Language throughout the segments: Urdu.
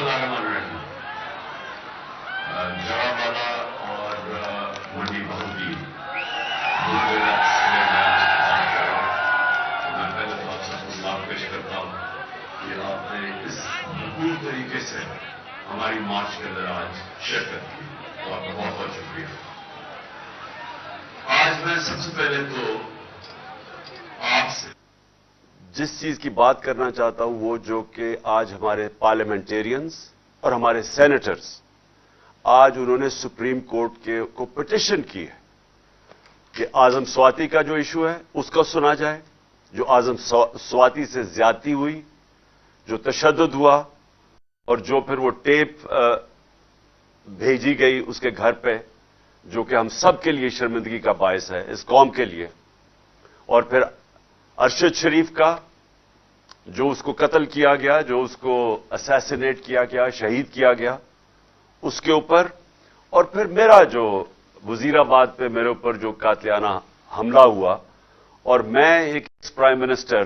Bismillahirrahmanirrahim. Jarawala اور منڈی بہودی دو ضلع سے میں پہلے تو آپ سب کو سلام پیش کرتا ہوں کہ آپ نے اس بھرپور طریقے سے ہماری مارچ کے اندر آج شرکت کی، تو آپ کا بہت بہت شکریہ۔ آج میں سب سے پہلے تو آپ سے جس چیز کی بات کرنا چاہتا ہوں وہ جو کہ آج ہمارے پارلیمنٹیرینز اور ہمارے سینیٹرز آج انہوں نے سپریم کورٹ کو پٹیشن کی ہے کہ اعظم سواتی کا جو ایشو ہے اس کو سنا جائے، جو اعظم سواتی سے زیادتی ہوئی، جو تشدد ہوا اور جو پھر وہ ٹیپ بھیجی گئی اس کے گھر پہ، جو کہ ہم سب کے لیے شرمندگی کا باعث ہے اس قوم کے لیے، اور پھر ارشد شریف کا جو اس کو قتل کیا گیا، جو اس کو اسیسینیٹ کیا گیا، شہید کیا گیا، اس کے اوپر، اور پھر میرا جو وزیر آباد پہ میرے اوپر جو قاتلانہ حملہ ہوا، اور میں ایک پرائم منسٹر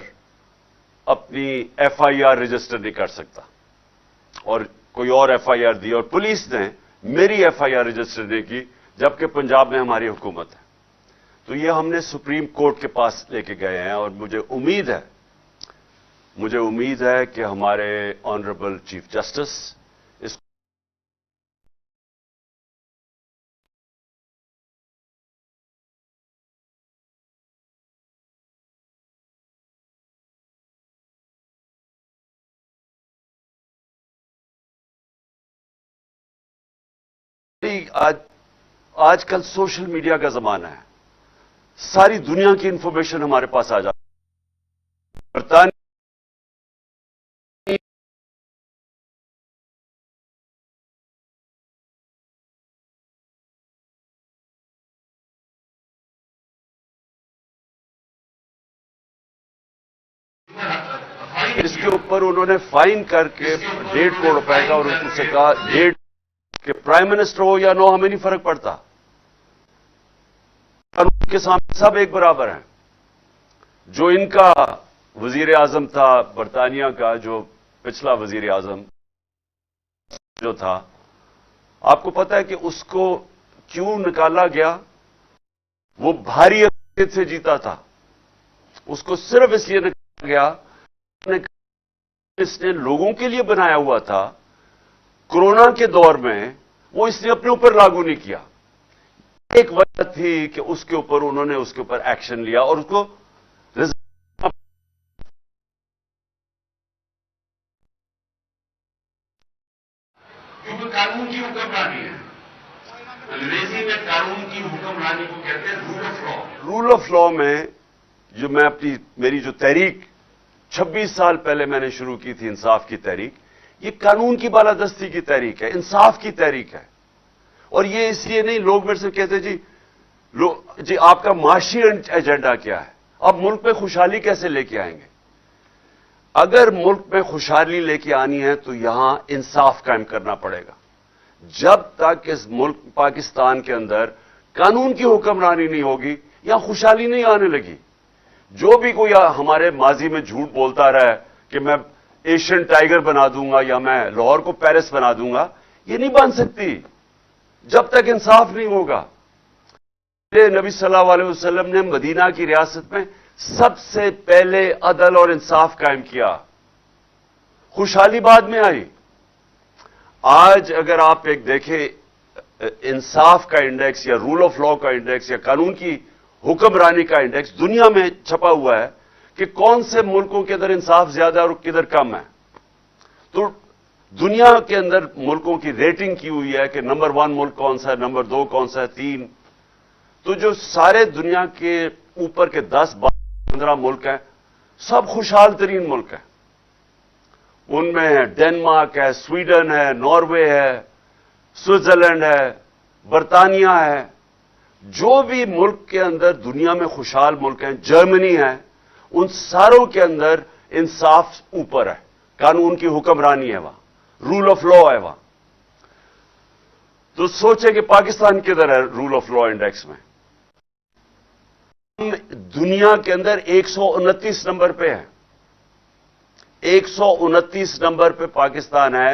اپنی ایف آئی آر رجسٹر نہیں کر سکتا اور کوئی اور ایف آئی آر دی، اور پولیس نے میری ایف آئی آر رجسٹر نہیں کی جبکہ پنجاب میں ہماری حکومت ہے۔ تو یہ ہم نے سپریم کورٹ کے پاس لے کے گئے ہیں، اور مجھے امید ہے کہ ہمارے آنریبل چیف جسٹس اس آج کل سوشل میڈیا کا زمانہ ہے، ساری دنیا کی انفارمیشن ہمارے پاس آ جاتی ہے۔ برطانیہ اس کے اوپر انہوں نے فائن کر کے 1.5 کروڑ روپے کا، اور اس سے کہا کہ پرائم منسٹر ہو یا نو ہمیں نہیں فرق پڑتا، قانون کے سامنے سب ایک برابر ہیں۔ جو ان کا وزیر اعظم تھا برطانیہ کا، جو پچھلا وزیر اعظم جو تھا، آپ کو پتا ہے کہ اس کو کیوں نکالا گیا؟ وہ بھاری اکثریت سے جیتا تھا، اس کو صرف اس لیے نکالا گیا اس نے لوگوں کے لیے بنایا ہوا تھا، کورونا کے دور میں وہ اس نے اپنے اوپر لاگو نہیں کیا۔ ایک وجہ تھی کہ اس کے اوپر انہوں نے اس کے اوپر ایکشن لیا اور اس کو کیونکہ قانون کی حکمرانی ہے، انگریزی میں قانون کی حکمرانی کو کہتے ہیں rule of law. Rule of law میں جو میں میری جو تحریک 26 سال پہلے میں نے شروع کی تھی، انصاف کی تحریک، یہ قانون کی بالادستی کی تحریک ہے، انصاف کی تحریک ہے۔ اور یہ اس لیے نہیں، لوگ میرے سے کہتے جی آپ کا معاشی ایجنڈا کیا ہے؟ اب ملک میں خوشحالی کیسے لے کے آئیں گے؟ اگر ملک میں خوشحالی لے کے آنی ہے تو یہاں انصاف قائم کرنا پڑے گا۔ جب تک اس ملک پاکستان کے اندر قانون کی حکمرانی نہیں ہوگی، یہاں خوشحالی نہیں آنے لگی۔ جو بھی کوئی ہمارے ماضی میں جھوٹ بولتا رہا ہے کہ میں ایشین ٹائیگر بنا دوں گا یا میں لاہور کو پیرس بنا دوں گا، یہ نہیں بن سکتی جب تک انصاف نہیں ہوگا۔ نبی صلی اللہ علیہ وسلم نے مدینہ کی ریاست میں سب سے پہلے عدل اور انصاف قائم کیا، خوشحالی بعد میں آئی۔ آج اگر آپ ایک دیکھیں انصاف کا انڈیکس یا رول آف لا کا انڈیکس یا قانون کی حکمرانی کا انڈیکس دنیا میں چھپا ہوا ہے کہ کون سے ملکوں کے اندر انصاف زیادہ اور کدھر کم ہے، تو دنیا کے اندر ملکوں کی ریٹنگ کی ہوئی ہے کہ نمبر 1 ملک کون سا ہے، نمبر 2 کون سا ہے، 3۔ تو جو سارے دنیا کے اوپر کے 10 15 ملک ہیں، سب خوشحال ترین ملک ہیں۔ ان میں ڈنمارک ہے، سویڈن ہے، ناروے ہے، سوئٹزرلینڈ ہے، برطانیہ ہے۔ جو بھی ملک کے اندر دنیا میں خوشحال ملک ہیں، جرمنی ہے، ان ساروں کے اندر انصاف اوپر ہے، قانون کی حکمرانی ہے، وہاں رول آف لا ہے وہاں۔ تو سوچیں کہ پاکستان کدھر ہے رول آف لا انڈیکس میں؟ دنیا کے اندر 129 نمبر پہ ہے، 129 نمبر پہ پاکستان ہے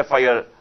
FIR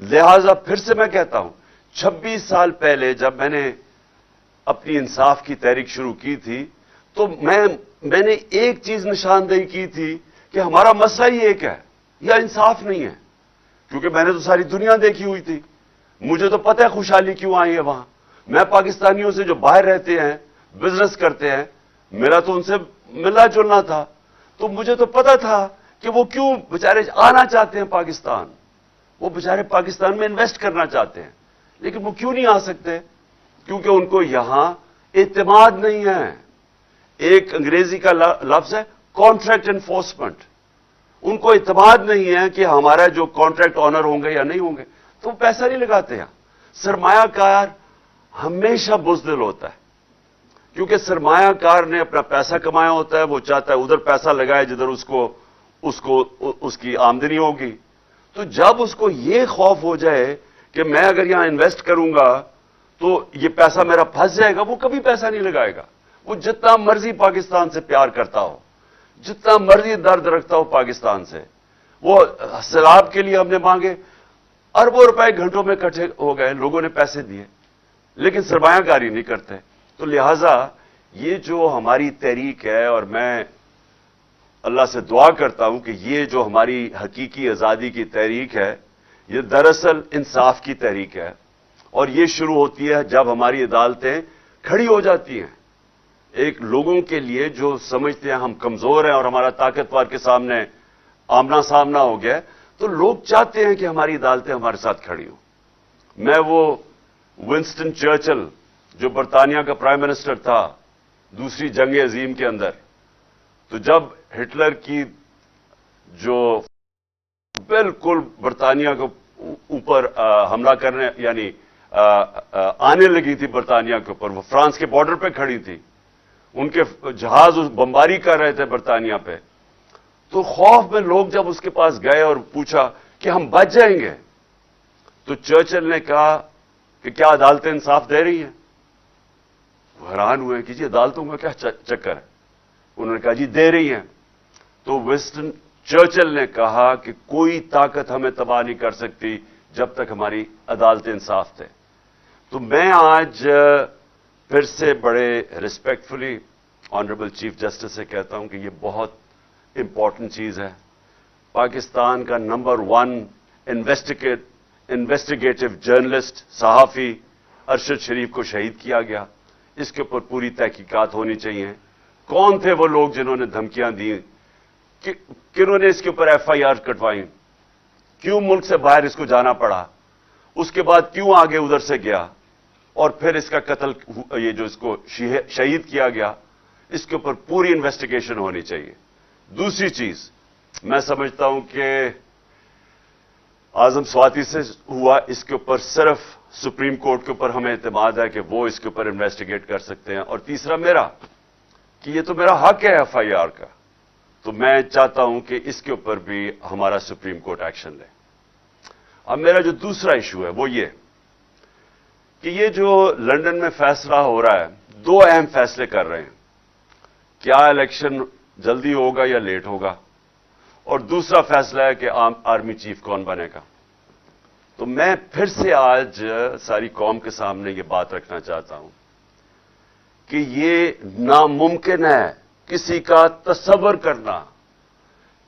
لہذا پھر سے میں کہتا ہوں 26 سال پہلے جب میں نے اپنی انصاف کی تحریک شروع کی تھی تو میں نے ایک چیز نشاندہی کی تھی کہ ہمارا مسئلہ ہی ایک ہے، یا انصاف نہیں ہے، کیونکہ میں نے تو ساری دنیا دیکھی ہوئی تھی، مجھے تو پتہ ہے خوشحالی کیوں آئی ہے وہاں. میں پاکستانیوں سے جو باہر رہتے ہیں، بزنس کرتے ہیں، میرا تو ان سے ملنا جلنا تھا، تو مجھے تو پتہ تھا کہ وہ کیوں بیچارے آنا چاہتے ہیں پاکستان، وہ بیچارے پاکستان میں انویسٹ کرنا چاہتے ہیں، لیکن وہ کیوں نہیں آ سکتے؟ کیونکہ ان کو یہاں اعتماد نہیں ہے. ایک انگریزی کا لفظ ہے کانٹریکٹ انفورسمنٹ. ان کو اعتماد نہیں ہے کہ ہمارا جو کانٹریکٹ آنر ہوں گے یا نہیں ہوں گے، تو وہ پیسہ نہیں لگاتے ہیں. سرمایہ کار ہمیشہ بزدل ہوتا ہے، کیونکہ سرمایہ کار نے اپنا پیسہ کمایا ہوتا ہے، وہ چاہتا ہے ادھر پیسہ لگائے جدھر اس کی آمدنی ہوگی. تو جب اس کو یہ خوف ہو جائے کہ میں اگر یہاں انویسٹ کروں گا تو یہ پیسہ میرا پھنس جائے گا، وہ کبھی پیسہ نہیں لگائے گا. وہ جتنا مرضی پاکستان سے پیار کرتا ہو، جتنا مرضی درد رکھتا ہو پاکستان سے، وہ سیلاب کے لیے ہم نے مانگے، اربوں روپے گھنٹوں میں اکٹھے ہو گئے، لوگوں نے پیسے دیے، لیکن سرمایہ کاری نہیں کرتے. تو لہذا یہ جو ہماری تحریک ہے، اور میں اللہ سے دعا کرتا ہوں کہ یہ جو ہماری حقیقی آزادی کی تحریک ہے، یہ دراصل انصاف کی تحریک ہے، اور یہ شروع ہوتی ہے جب ہماری عدالتیں کھڑی ہو جاتی ہیں. ایک لوگوں کے لیے جو سمجھتے ہیں ہم کمزور ہیں اور ہمارا طاقتور کے سامنے آمنا سامنا ہو گیا، تو لوگ چاہتے ہیں کہ ہماری عدالتیں ہمارے ساتھ کھڑی ہوں. میں وہ ونسٹن چرچل جو برطانیہ کا پرائم منسٹر تھا دوسری جنگ عظیم کے اندر، تو جب ہٹلر کی جو بالکل برطانیہ کے اوپر حملہ کرنے یعنی آنے لگی تھی برطانیہ کے اوپر، وہ فرانس کے بارڈر پہ کھڑی تھی، ان کے جہاز بمباری کر رہے تھے برطانیہ پہ، تو خوف میں لوگ جب اس کے پاس گئے اور پوچھا کہ ہم بچ جائیں گے، تو چرچل نے کہا کہ کیا عدالتیں انصاف دے رہی ہیں؟ وہ حیران ہوئے کہ جی عدالتوں کا کیا چکر ہے؟ انہوں نے کہا جی دے رہی ہیں. تو ونسٹن چرچل نے کہا کہ کوئی طاقت ہمیں تباہ نہیں کر سکتی جب تک ہماری عدالتیں انصاف تھے. تو میں آج پھر سے بڑے ریسپیکٹفلی آنریبل چیف جسٹس سے کہتا ہوں کہ یہ بہت امپورٹنٹ چیز ہے. پاکستان کا نمبر 1 انویسٹیگیٹو جرنلسٹ صحافی ارشد شریف کو شہید کیا گیا. اس کے اوپر پوری تحقیقات ہونی چاہیے. کون تھے وہ لوگ جنہوں نے دھمکیاں دی؟ کنہوں نے اس کے اوپر ایف آئی آر کٹوائیں؟ کیوں ملک سے باہر اس کو جانا پڑا؟ اس کے بعد کیوں آگے ادھر سے گیا؟ اور پھر اس کا قتل، یہ جو اس کو شہید کیا گیا، اس کے اوپر پوری انویسٹیگیشن ہونی چاہیے. دوسری چیز میں سمجھتا ہوں کہ اعظم سواتی سے ہوا، اس کے اوپر صرف سپریم کورٹ کے اوپر ہمیں اعتماد ہے کہ وہ اس کے اوپر انویسٹیگیٹ کر سکتے ہیں. اور تیسرا میرا کہ یہ تو میرا حق ہے ایف آئی آر کا، تو میں چاہتا ہوں کہ اس کے اوپر بھی ہمارا سپریم کورٹ ایکشن لے. اب میرا جو دوسرا ایشو ہے وہ یہ کہ یہ جو لندن میں فیصلہ ہو رہا ہے، 2 اہم فیصلے کر رہے ہیں. کیا الیکشن جلدی ہوگا یا لیٹ ہوگا، اور دوسرا فیصلہ ہے کہ آرمی چیف کون بنے گا. تو میں پھر سے آج ساری قوم کے سامنے یہ بات رکھنا چاہتا ہوں کہ یہ ناممکن ہے کسی کا تصور کرنا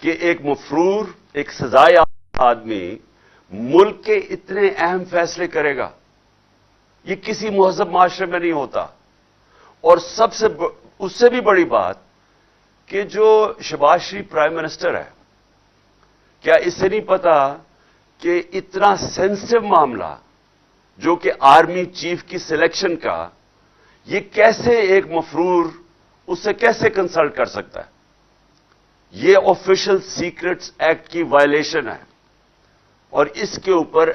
کہ ایک مفرور، ایک سزایافتہ آدمی ملک کے اتنے اہم فیصلے کرے گا. یہ کسی مہذب معاشرے میں نہیں ہوتا. اور اس سے بھی بڑی بات کہ جو شہباز شریف پرائم منسٹر ہے، کیا اسے نہیں پتا کہ اتنا سینسٹیو معاملہ جو کہ آرمی چیف کی سلیکشن کا، یہ کیسے ایک مفرور اس سے کیسے کنسلٹ کر سکتا ہے؟ یہ آفیشل سیکرٹس ایکٹ کی وائلیشن ہے، اور اس کے اوپر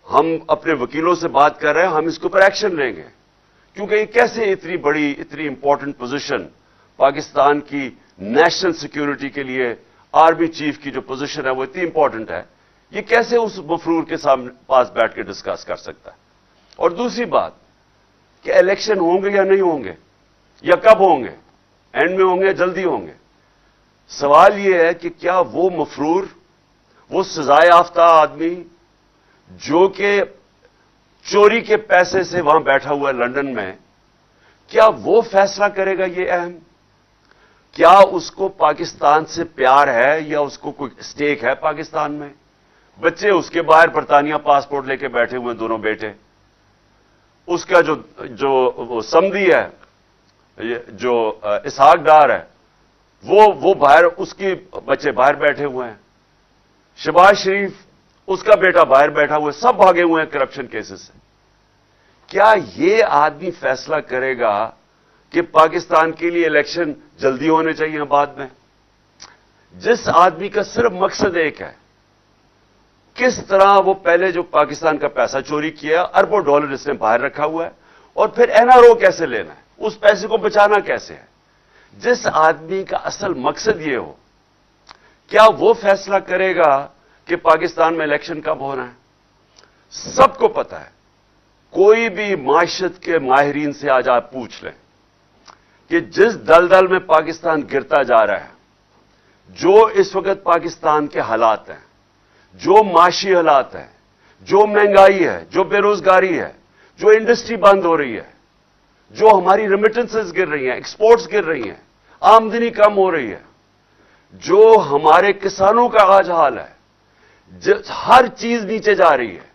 ہم اپنے وکیلوں سے بات کر رہے ہیں، ہم اس کے اوپر ایکشن لیں گے. کیونکہ یہ کیسے اتنی بڑی، اتنی امپورٹنٹ پوزیشن پاکستان کی نیشنل سیکیورٹی کے لیے، آرمی چیف کی جو پوزیشن ہے وہ اتنی امپورٹنٹ ہے، یہ کیسے اس مفرور کے سامنے پاس بیٹھ کے ڈسکس کر سکتا ہے؟ اور دوسری بات کہ الیکشن ہوں گے یا نہیں ہوں گے، یا کب ہوں گے، اینڈ میں ہوں گے، جلدی ہوں گے. سوال یہ ہے کہ کیا وہ مفرور، وہ سزا یافتہ آدمی جو کہ چوری کے پیسے سے وہاں بیٹھا ہوا ہے لندن میں، کیا وہ فیصلہ کرے گا یہ اہم؟ کیا اس کو پاکستان سے پیار ہے یا اس کو کوئی اسٹیک ہے پاکستان میں؟ بچے اس کے باہر برطانیہ پاسپورٹ لے کے بیٹھے ہوئے دونوں بیٹے، اس کا جو سمدھی ہے، جو اسحاق ڈار ہے، وہ باہر، اس کے بچے باہر بیٹھے ہوئے ہیں، شہباز شریف اس کا بیٹا باہر بیٹھا ہوا ہے، سب بھاگے ہوئے ہیں کرپشن کیسز سے۔ کیا یہ آدمی فیصلہ کرے گا کہ پاکستان کے لیے الیکشن جلدی ہونے چاہیے بعد میں؟ جس آدمی کا صرف مقصد ایک ہے، کس طرح وہ پہلے جو پاکستان کا پیسہ چوری کیا، اربوں ڈالر اس نے باہر رکھا ہوا ہے، اور پھر NRO کیسے لینا ہے، اس پیسے کو بچانا کیسے ہے، جس آدمی کا اصل مقصد یہ ہو، کیا وہ فیصلہ کرے گا کہ پاکستان میں الیکشن کب ہونا ہے؟ سب کو پتا ہے، کوئی بھی معیشت کے ماہرین سے آج آپ پوچھ لیں کہ جس دلدل میں پاکستان گرتا جا رہا ہے، جو اس وقت پاکستان کے حالات ہیں، جو معاشی حالات ہیں، جو مہنگائی ہے، جو بے روزگاری ہے، جو انڈسٹری بند ہو رہی ہے، جو ہماری ریمیٹنسز گر رہی ہیں، ایکسپورٹس گر رہی ہیں، آمدنی کم ہو رہی ہے، جو ہمارے کسانوں کا آج حال ہے، ہر چیز نیچے جا رہی ہے۔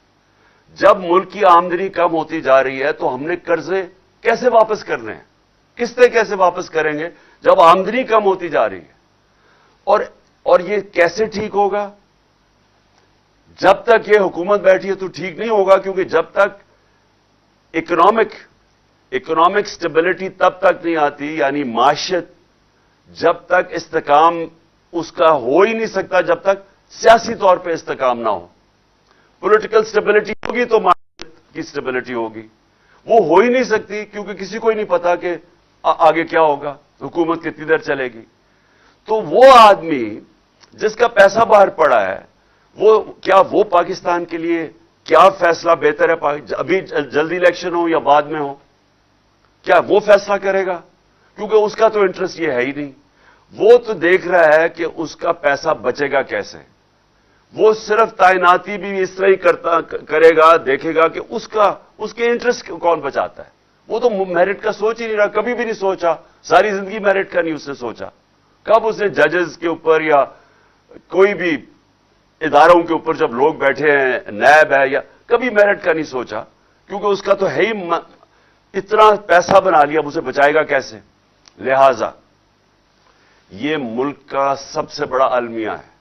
جب ملک کی آمدنی کم ہوتی جا رہی ہے تو ہم نے قرضے کیسے واپس کرنے ہیں؟ قسطیں کیسے واپس کریں گے جب آمدنی کم ہوتی جا رہی ہے؟ اور یہ کیسے ٹھیک ہوگا؟ جب تک یہ حکومت بیٹھی ہے تو ٹھیک نہیں ہوگا، کیونکہ جب تک اکنامک سٹیبلٹی تب تک نہیں آتی، یعنی معیشت جب تک استحکام اس کا ہو ہی نہیں سکتا جب تک سیاسی طور پہ استحکام نہ ہو۔ پولیٹیکل سٹیبلٹی ہوگی تو معیشت کی سٹیبلٹی ہوگی، وہ ہو ہی نہیں سکتی کیونکہ کسی کو ہی نہیں پتا کہ آگے کیا ہوگا، حکومت کتنی دیر چلے گی۔ تو وہ آدمی جس کا پیسہ باہر پڑا ہے، کیا وہ پاکستان کے لیے کیا فیصلہ بہتر ہے، ابھی جلدی الیکشن ہو یا بعد میں ہو، کیا وہ فیصلہ کرے گا؟ کیونکہ اس کا تو انٹرسٹ یہ ہے ہی نہیں، وہ تو دیکھ رہا ہے کہ اس کا پیسہ بچے گا کیسے۔ وہ صرف تعیناتی بھی اس طرح ہی کرے گا، دیکھے گا کہ اس کے انٹرسٹ کون بچاتا ہے۔ وہ تو میرٹ کا سوچ ہی نہیں رہا، کبھی بھی نہیں سوچا، ساری زندگی میرٹ کا نہیں اس نے سوچا۔ کب اس نے ججز کے اوپر یا کوئی بھی اداروں کے اوپر جب لوگ بیٹھے ہیں، نیب ہے، یا کبھی میرٹ کا نہیں سوچا، کیونکہ اس کا تو ہے ہی اتنا پیسہ بنا لیا، اب اسے بچائے گا کیسے؟ لہذا یہ ملک کا سب سے بڑا المیہ ہے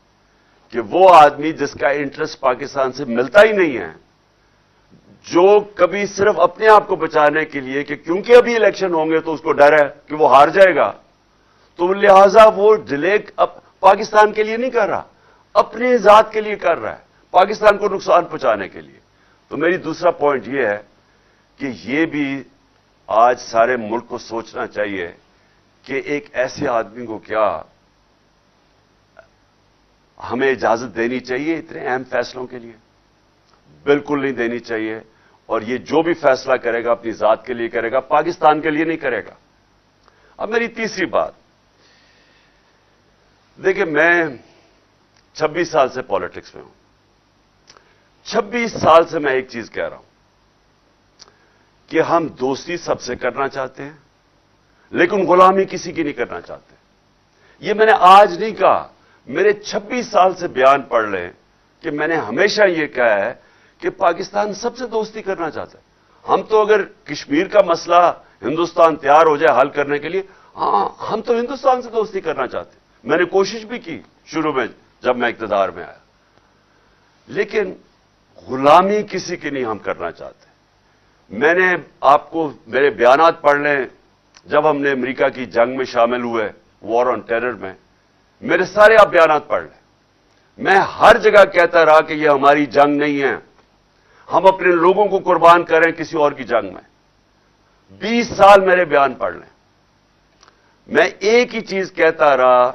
کہ وہ آدمی جس کا انٹرسٹ پاکستان سے ملتا ہی نہیں ہے، جو کبھی صرف اپنے آپ کو بچانے کے لیے کہ کیونکہ ابھی الیکشن ہوں گے تو اس کو ڈر ہے کہ وہ ہار جائے گا، تو لہذا وہ ڈیلے پاکستان کے لیے نہیں کر رہا، اپنی ذات کے لیے کر رہا ہے، پاکستان کو نقصان پہنچانے کے لیے۔ تو میری دوسرا پوائنٹ یہ ہے کہ یہ بھی آج سارے ملک کو سوچنا چاہیے کہ ایک ایسے آدمی کو کیا ہمیں اجازت دینی چاہیے اتنے اہم فیصلوں کے لیے؟ بالکل نہیں دینی چاہیے، اور یہ جو بھی فیصلہ کرے گا اپنی ذات کے لیے کرے گا، پاکستان کے لیے نہیں کرے گا۔ اب میری تیسری بات، دیکھیں میں 26 سال سے پالیٹکس میں ہوں، 26 سال سے میں ایک چیز کہہ رہا ہوں کہ ہم دوستی سب سے کرنا چاہتے ہیں لیکن غلامی کسی کی نہیں کرنا چاہتے۔ یہ میں نے آج نہیں کہا، میرے 26 سال سے بیان پڑھ لیں کہ میں نے ہمیشہ یہ کہا ہے کہ پاکستان سب سے دوستی کرنا چاہتا ہے۔ ہم تو اگر کشمیر کا مسئلہ ہندوستان تیار ہو جائے حل کرنے کے لیے، ہاں ہم تو ہندوستان سے دوستی کرنا چاہتے ہیں، میں نے کوشش بھی کی شروع میں جب میں اقتدار میں آیا، لیکن غلامی کسی کی نہیں ہم کرنا چاہتے۔ میں نے آپ کو میرے بیانات پڑھ لیں، جب ہم نے امریکہ کی جنگ میں شامل ہوئے، وار آن ٹیرر میں، میرے سارے آپ بیانات پڑھ لیں، میں ہر جگہ کہتا رہا کہ یہ ہماری جنگ نہیں ہے، ہم اپنے لوگوں کو قربان کریں کسی اور کی جنگ میں۔ 20 سال میرے بیان پڑھ لیں، میں ایک ہی چیز کہتا رہا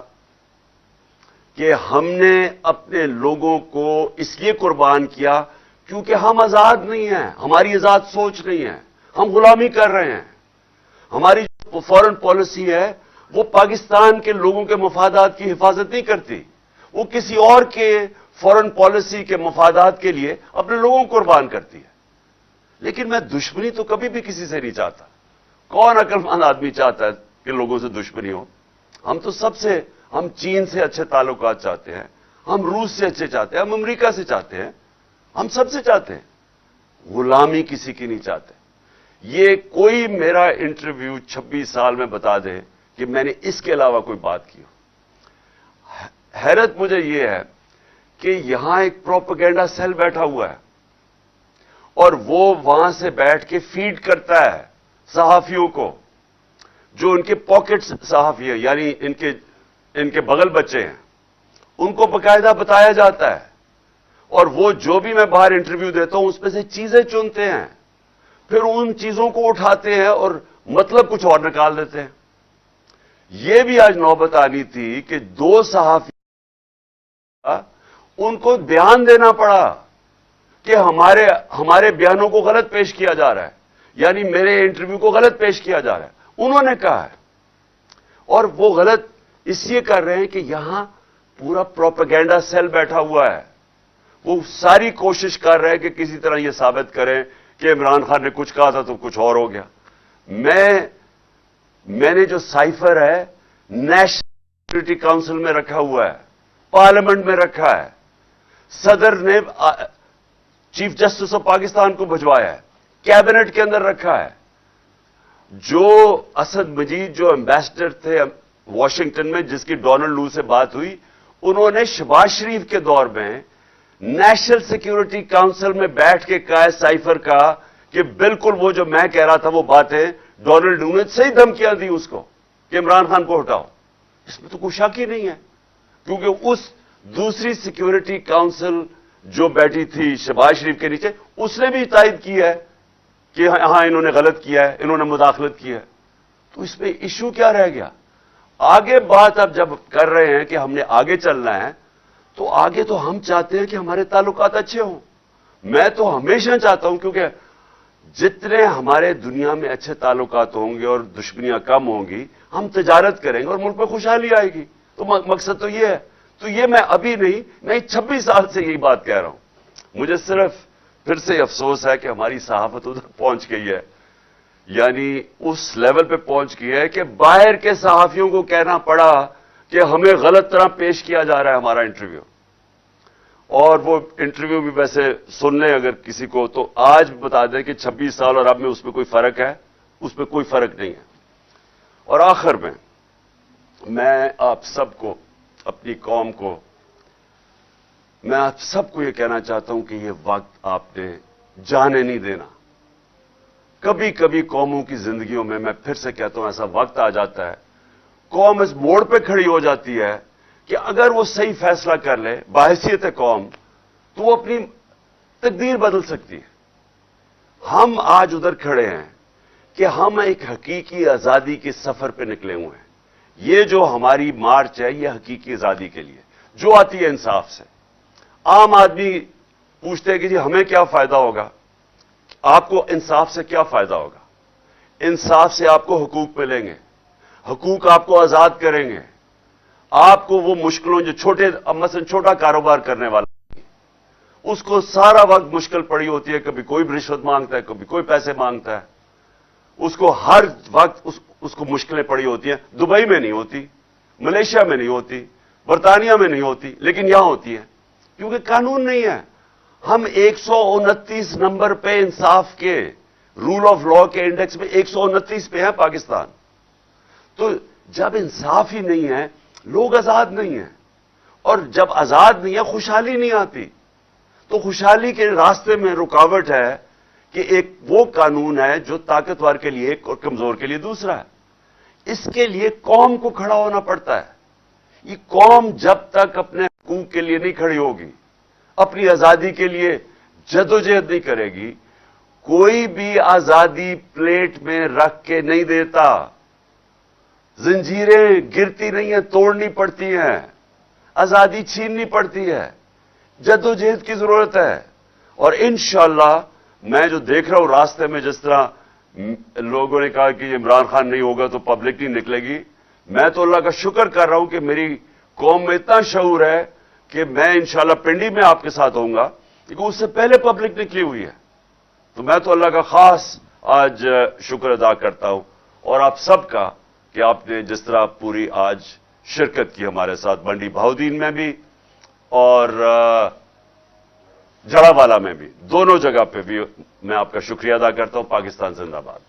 کہ ہم نے اپنے لوگوں کو اس لیے قربان کیا کیونکہ ہم آزاد نہیں ہیں، ہماری آزاد سوچ نہیں ہے، ہم غلامی کر رہے ہیں۔ ہماری جو فورن پالیسی ہے وہ پاکستان کے لوگوں کے مفادات کی حفاظت نہیں کرتی، وہ کسی اور کے فورن پالیسی کے مفادات کے لیے اپنے لوگوں کو قربان کرتی ہے. لیکن میں دشمنی تو کبھی بھی کسی سے نہیں چاہتا. کون عقل مند آدمی چاہتا ہے کہ لوگوں سے دشمنی ہو؟ ہم تو ہم چین سے اچھے تعلقات چاہتے ہیں, ہم روس سے اچھے چاہتے ہیں, ہم امریکہ سے چاہتے ہیں, ہم سب سے چاہتے ہیں. غلامی کسی کی نہیں چاہتے. یہ کوئی میرا انٹرویو 26 سال میں بتا دے کہ میں نے اس کے علاوہ کوئی بات کی ہو. حیرت مجھے یہ ہے کہ یہاں ایک پروپیگنڈا سیل بیٹھا ہوا ہے اور وہ وہاں سے بیٹھ کے فیڈ کرتا ہے صحافیوں کو, جو ان کے پاکٹ صحافی ہیں, یعنی ان کے بغل بچے ہیں. ان کو باقاعدہ بتایا جاتا ہے اور وہ جو بھی میں باہر انٹرویو دیتا ہوں اس میں سے چیزیں چنتے ہیں, پھر ان چیزوں کو اٹھاتے ہیں اور مطلب کچھ اور نکال دیتے ہیں. یہ بھی آج نوبت آنی تھی کہ 2 صحافی ان کو بیان دینا پڑا کہ ہمارے بیانوں کو غلط پیش کیا جا رہا ہے, یعنی میرے انٹرویو کو غلط پیش کیا جا رہا ہے. انہوں نے کہا ہے, اور وہ غلط اس لیے کر رہے ہیں کہ یہاں پورا پروپیگنڈا سیل بیٹھا ہوا ہے. وہ ساری کوشش کر رہے ہیں کہ کسی طرح یہ ثابت کریں کہ عمران خان نے کچھ کہا تھا تو کچھ اور ہو گیا. میں نے جو سائفر ہے نیشنل سیکورٹی کاؤنسل میں رکھا ہوا ہے, پارلیمنٹ میں رکھا ہے, صدر نے چیف جسٹس آف پاکستان کو بھجوایا ہے, کیبنٹ کے اندر رکھا ہے. جو اسد مجید جو ایمبیسڈر تھے واشنگٹن میں, جس کی ڈونلڈ لو سے بات ہوئی, انہوں نے شہباز شریف کے دور میں نیشنل سیکورٹی کاؤنسل میں بیٹھ کے کہا ہے سائفر کا کہ بالکل وہ جو میں کہہ رہا تھا وہ باتیں ڈونلڈ لو نے صحیح دھمکیاں دی اس کو کہ عمران خان کو ہٹاؤ. اس میں تو کوئی شک ہی نہیں ہے, کیونکہ اس دوسری سیکورٹی کاؤنسل جو بیٹھی تھی شہباز شریف کے نیچے, اس نے بھی تائید کی ہے کہ ہاں انہوں نے غلط کیا ہے, انہوں نے مداخلت کی ہے. تو اس میں ایشو کیا رہ گیا؟ آگے بات اب جب کر رہے ہیں کہ ہم نے آگے چلنا ہے, تو آگے تو ہم چاہتے ہیں کہ ہمارے تعلقات اچھے ہوں. میں تو ہمیشہ چاہتا ہوں, کیونکہ جتنے ہمارے دنیا میں اچھے تعلقات ہوں گے اور دشمنیاں کم ہوں گی, ہم تجارت کریں گے اور ملک میں خوشحالی آئے گی. تو مقصد تو یہ ہے. تو یہ میں ابھی نہیں 26 سال سے یہی بات کہہ رہا ہوں. مجھے صرف پھر سے افسوس ہے کہ ہماری صحافت ادھر پہنچ گئی ہے, یعنی اس لیول پہ پہنچ گئی ہے کہ باہر کے صحافیوں کو کہنا پڑا کہ ہمیں غلط طرح پیش کیا جا رہا ہے ہمارا انٹرویو. اور وہ انٹرویو بھی ویسے سن لیں اگر کسی کو, تو آج بتا دیں کہ 26 سال اور اب میں اس میں کوئی فرق ہے؟ اس میں کوئی فرق نہیں ہے. اور آخر میں آپ سب کو, اپنی قوم کو, میں آپ سب کو یہ کہنا چاہتا ہوں کہ یہ وقت آپ نے جانے نہیں دینا. کبھی کبھی قوموں کی زندگیوں میں پھر سے کہتا ہوں, ایسا وقت آ جاتا ہے قوم اس موڑ پہ کھڑی ہو جاتی ہے کہ اگر وہ صحیح فیصلہ کر لے بحیثیت قوم, تو وہ اپنی تقدیر بدل سکتی ہے. ہم آج ادھر کھڑے ہیں کہ ہم ایک حقیقی آزادی کے سفر پہ نکلے ہوئے ہیں. یہ جو ہماری مارچ ہے یہ حقیقی آزادی کے لیے, جو آتی ہے انصاف سے. عام آدمی پوچھتے ہیں کہ جی ہمیں کیا فائدہ ہوگا؟ آپ کو انصاف سے کیا فائدہ ہوگا؟ انصاف سے آپ کو حقوق ملیں گے, حقوق آپ کو آزاد کریں گے. آپ کو وہ مشکلوں جو مثلا چھوٹا کاروبار کرنے والا اس کو سارا وقت مشکل پڑی ہوتی ہے, کبھی کوئی رشوت مانگتا ہے, کبھی کوئی پیسے مانگتا ہے, اس کو ہر وقت اس کو مشکلیں پڑی ہوتی ہیں. دبئی میں نہیں ہوتی, ملیشیا میں نہیں ہوتی, برطانیہ میں نہیں ہوتی, لیکن یہاں ہوتی ہے کیونکہ قانون نہیں ہے. ہم 129 نمبر پہ انصاف کے رول آف لا کے انڈیکس میں 129 پہ ہے پاکستان. تو جب انصاف ہی نہیں ہے لوگ آزاد نہیں ہیں, اور جب آزاد نہیں ہے خوشحالی نہیں آتی. تو خوشحالی کے راستے میں رکاوٹ ہے کہ ایک وہ قانون ہے جو طاقتور کے لیے ایک اور کمزور کے لیے دوسرا ہے. اس کے لیے قوم کو کھڑا ہونا پڑتا ہے. یہ قوم جب تک اپنے حقوق کے لیے نہیں کھڑی ہوگی, اپنی آزادی کے لیے جدوجہد نہیں کرے گی, کوئی بھی آزادی پلیٹ میں رکھ کے نہیں دیتا. زنجیریں گرتی نہیں ہیں, توڑنی پڑتی ہیں, آزادی چھیننی پڑتی ہے. جدوجہد کی ضرورت ہے. اور انشاءاللہ میں جو دیکھ رہا ہوں راستے میں, جس طرح لوگوں نے کہا کہ عمران خان نہیں ہوگا تو پبلک نہیں نکلے گی, میں تو اللہ کا شکر کر رہا ہوں کہ میری قوم میں اتنا شعور ہے کہ میں انشاءاللہ پنڈی میں آپ کے ساتھ ہوں گا، لیکن اس سے پہلے پبلک نکلی ہوئی ہے. تو میں تو اللہ کا خاص آج شکر ادا کرتا ہوں، اور آپ سب کا کہ آپ نے جس طرح پوری آج شرکت کی ہمارے ساتھ منڈی بہاؤدین میں بھی اور جڑا والا میں بھی، دونوں جگہ پہ بھی میں آپ کا شکریہ ادا کرتا ہوں. پاکستان زندہ باد.